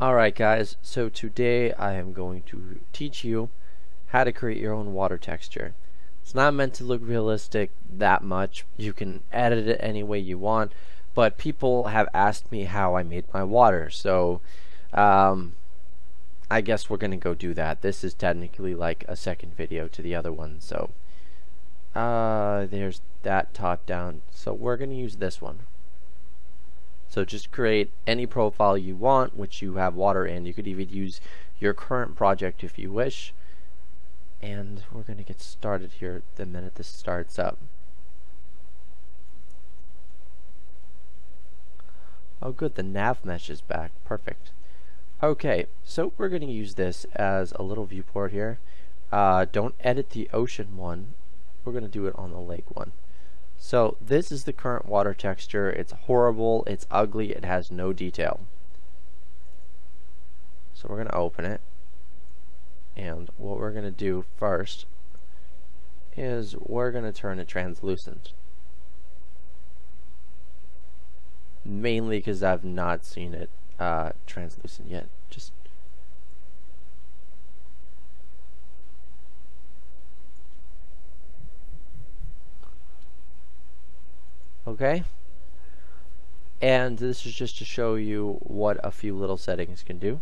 Alright guys, so today I am going to teach you how to create your own water texture. It's not meant to look realistic that much. You can edit it any way you want, but people have asked me how I made my water, so I guess we're gonna go do that. This is technically like a second video to the other one, so there's that top down, so we're gonna use this one. So just create any profile you want which you have water in. You could even use your current project if you wish. And we're going to get started here the minute this starts up. Oh good, the nav mesh is back. Perfect. Okay, so we're going to use this as a little viewport here. Don't edit the ocean one. We're going to do it on the lake one. So this is the current water texture. It's horrible, it's ugly, it has no detail. So we're going to open it, and what we're going to do first is we're going to turn it translucent. Mainly because I've not seen it translucent yet. Just okay, and this is just to show you what a few little settings can do.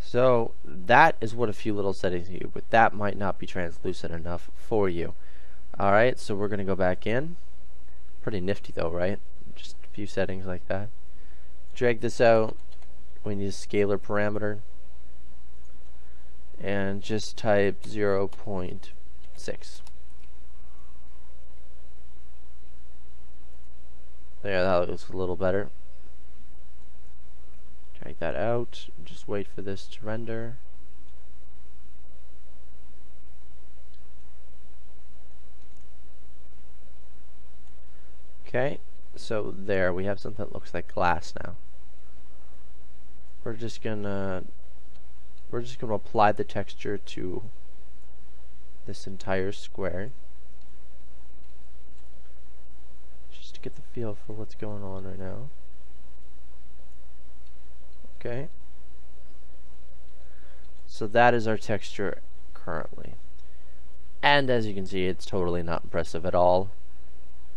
So that is what a few little settings do, but that might not be translucent enough for you. Alright, so we're going to go back in. Pretty nifty though, right? Just a few settings like that. Drag this out. We need a scalar parameter, and just type 0.6. There, that looks a little better. Drag that out. Just wait for this to render. Okay, so there we have something that looks like glass now. We're just gonna apply the texture to this entire square, just to get the feel for what's going on right now. Okay, so that is our texture currently, and as you can see, it's totally not impressive at all.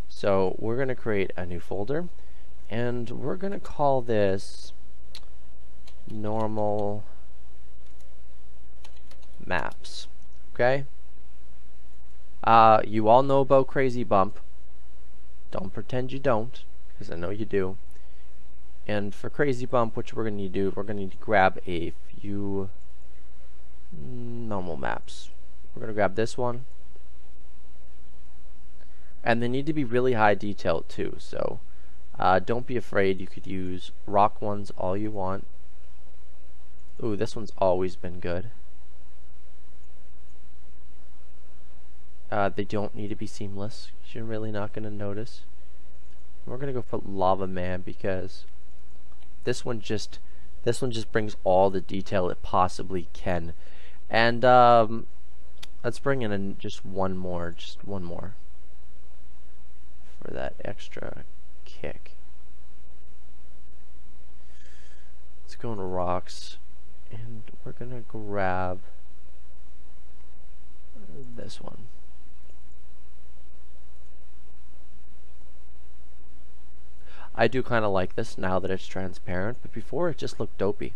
So we're gonna create a new folder, and we're gonna call this normal maps. Okay, you all know about Crazy Bump. Don't pretend you don't, because I know you do. And for Crazy Bump, which we're going to do, we're going to need to grab a few normal maps. We're going to grab this one, and they need to be really high detail too, so don't be afraid. You could use rock ones all you want. Ooh, this one's always been good. They don't need to be seamless. You're really not going to notice. We're going to go for Lava Man because this one just brings all the detail it possibly can. And let's bring in just one more for that extra kick. Let's go into rocks, and we're gonna grab this one. I do kind of like this now that it's transparent, but before it just looked dopey.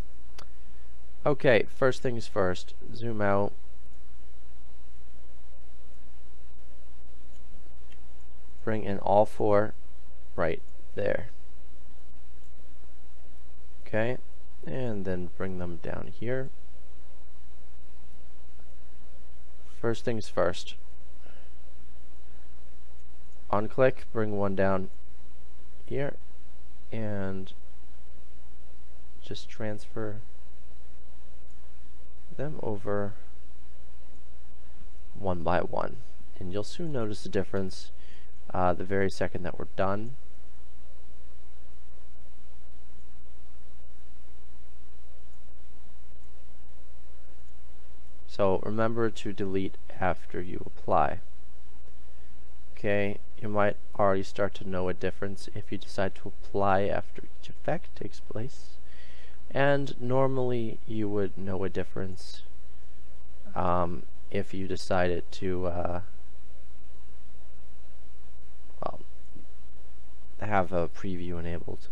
Okay, first things first, zoom out. Bring in all four right there. Okay, and then bring them down here. First things first. On click, bring one down here, and just transfer them over one by one, and you'll soon notice a difference the very second that we're done. So remember to delete after you apply. Okay, you might already start to know a difference if you decide to apply after each effect takes place. And normally you would know a difference if you decided to well, have a preview enabled.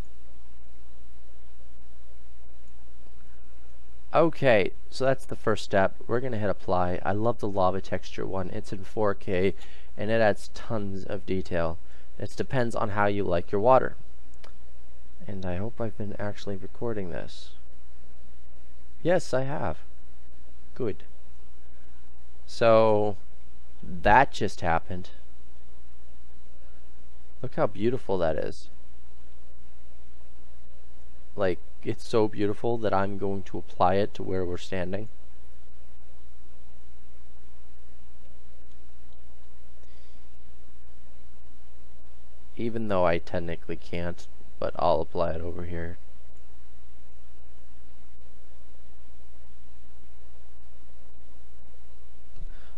Okay, so that's the first step. We're going to hit apply. I love the lava texture one. It's in 4K and it adds tons of detail. It depends on how you like your water. And I hope I've been actually recording this. Yes, I have. Good. So that just happened. Look how beautiful that is. Like, it's so beautiful that I'm going to apply it to where we're standing. Even though I technically can't, but I'll apply it over here.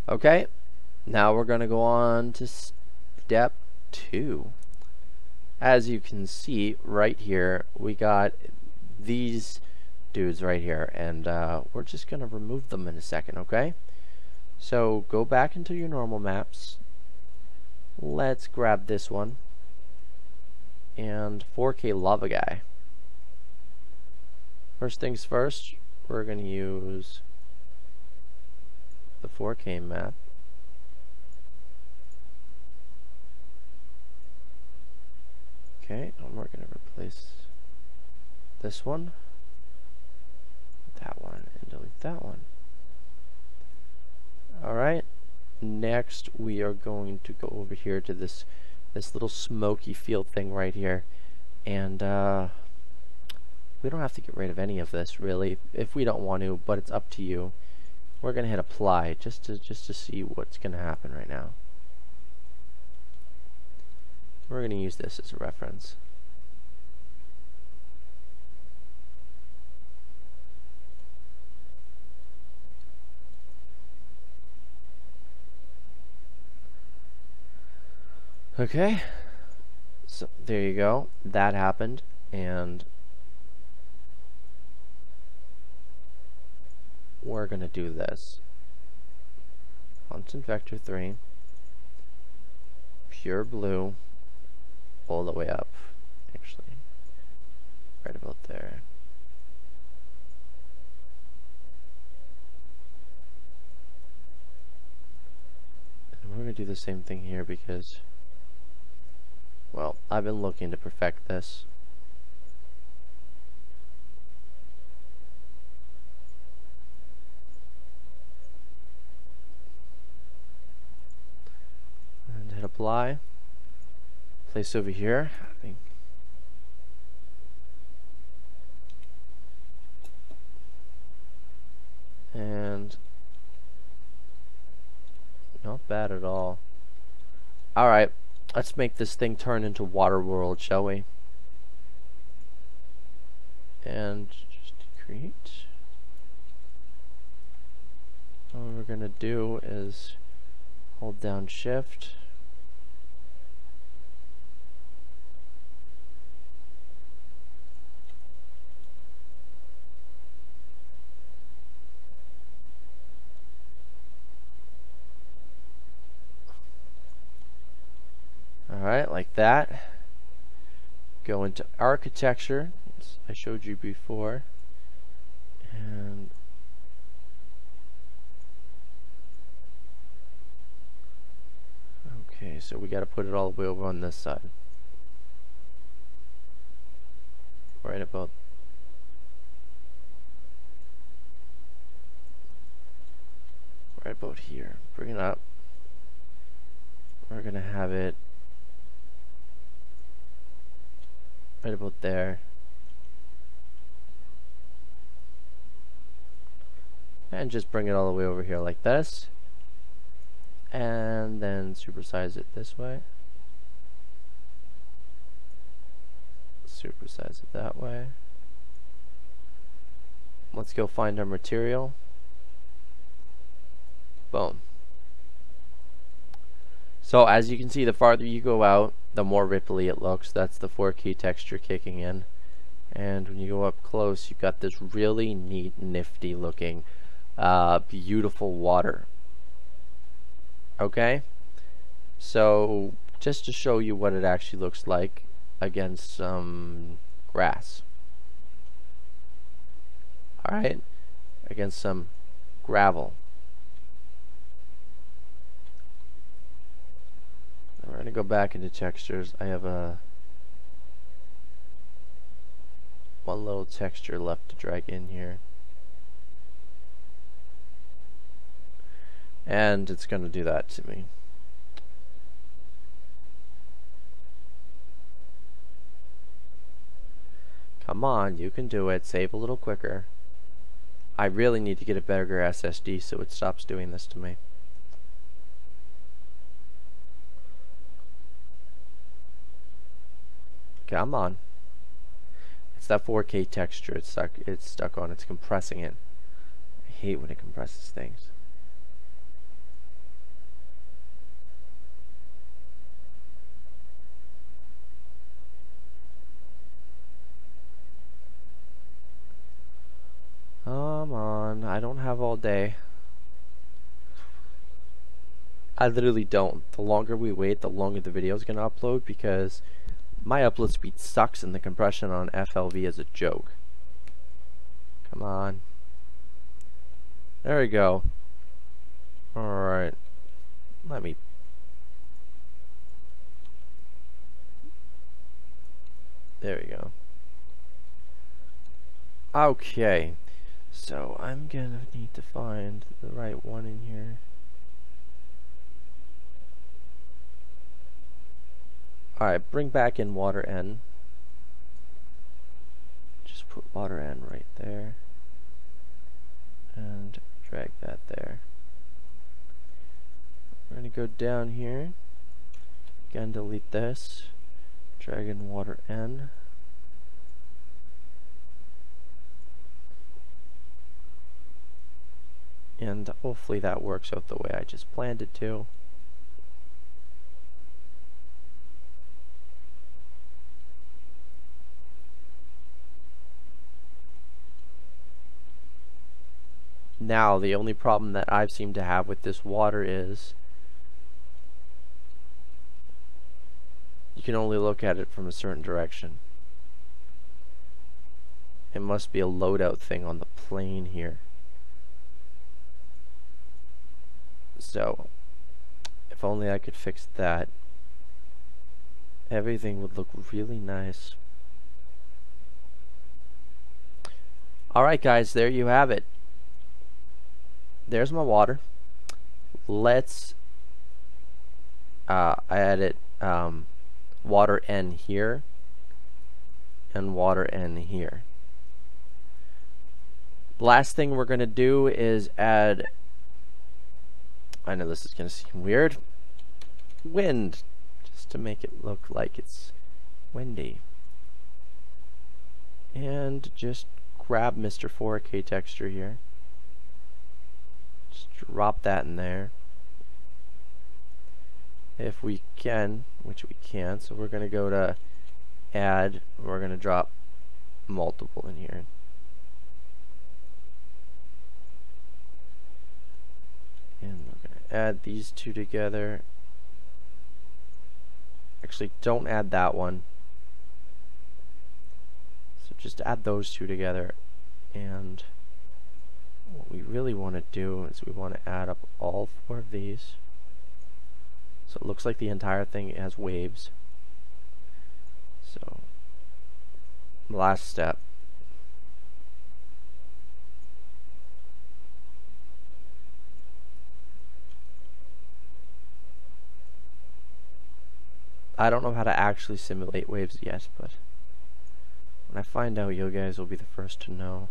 Okay, now we're going to go on to step 2. As you can see right here, we got these dudes right here, and we're just going to remove them in a second, okay? So go back into your normal maps. Let's grab this one and 4K lava guy. First things first, we're going to use the 4K map. Okay, and we're going to replace this one with that one and delete that one. Alright, next we are going to go over here to this little smoky field thing right here, and we don't have to get rid of any of this really if we don't want to, but it's up to you. We're going to hit apply just to see what's going to happen right now. We're going to use this as a reference. Okay, so there you go. That happened, and we're going to do this. Constant vector 3, pure blue, all the way up, actually, right about there. And we're going to do the same thing here because, well, I've been looking to perfect this. And hit apply. Place over here, I think. And not bad at all. Alright, let's make this thing turn into water world, shall we? And just create. All we're gonna do is hold down shift. Alright, like that. Go into architecture, as I showed you before, and okay, so we got to put it all the way over on this side, right about here. Bring it up. We're gonna have it right about there. And just bring it all the way over here like this. And then supersize it this way. Supersize it that way. Let's go find our material. Boom. So as you can see, the farther you go out, the more ripply it looks. That's the 4K texture kicking in. And when you go up close, you've got this really neat, nifty looking, beautiful water. Okay? So just to show you what it actually looks like against some grass. Alright? Against some gravel. We're going to go back into textures. I have one little texture left to drag in here. And it's going to do that to me. Come on, you can do it. Save a little quicker. I really need to get a better SSD so it stops doing this to me. Come on. It's that 4K texture. It's stuck on. It's compressing it. I hate when it compresses things. Come on. I don't have all day. I literally don't. The longer we wait, the longer the video is going to upload, because my upload speed sucks and the compression on FLV is a joke. Come on. There we go. Alright. Let me... There we go. Okay. So I'm gonna need to find the right one in here. Alright, bring back in water N. Just put water N right there. And drag that there. We're going to go down here. Again, delete this. Drag in water N. And hopefully that works out the way I just planned it to. Now, the only problem that I've seemed to have with this water is you can only look at it from a certain direction. It must be a loadout thing on the plane here. So, if only I could fix that, everything would look really nice. Alright guys, there you have it. There's my water. Let's edit water N here and water N here. Last thing we're going to do is add, I know this is going to seem weird, wind, just to make it look like it's windy. And just grab Mr. 4K texture here. Just drop that in there. If we can, which we can, so we're going to go to add, we're going to drop multiple in here. And we're going to add these two together. Actually, don't add that one. So just add those two together. And what we really want to do is we want to add up all four of these. So it looks like the entire thing has waves. So, last step. I don't know how to actually simulate waves yet, but when I find out, you guys will be the first to know.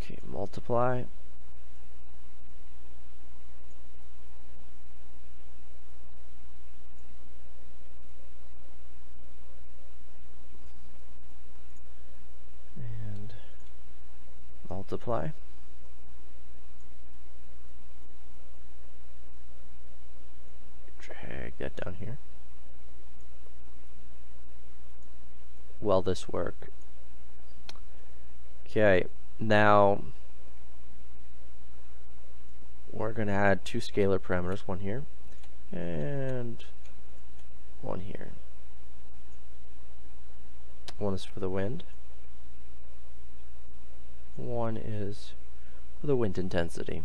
Okay, multiply. And multiply. drag that down here. Will this work? Okay, now we're going to add two scalar parameters, one here and one here. One is for the wind. One is for the wind intensity.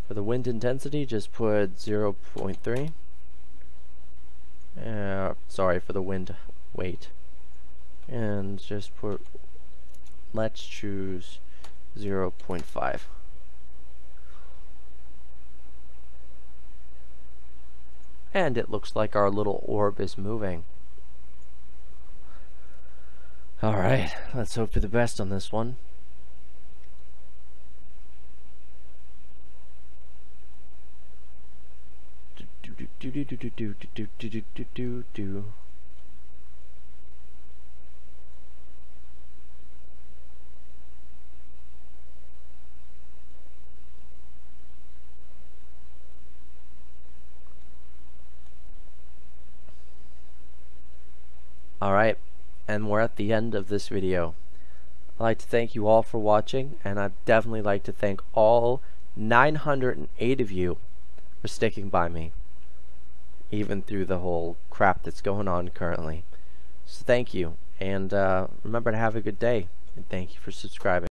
For the wind intensity, just put 0.3. Sorry, for the wind weight. And just put, let's choose 0.5. And it looks like our little orb is moving. Alright, let's hope for the best on this one. Alright, and we're at the end of this video. I'd like to thank you all for watching, and I'd definitely like to thank all 908 of you for sticking by me, even through the whole crap that's going on currently. So thank you, and remember to have a good day, and thank you for subscribing.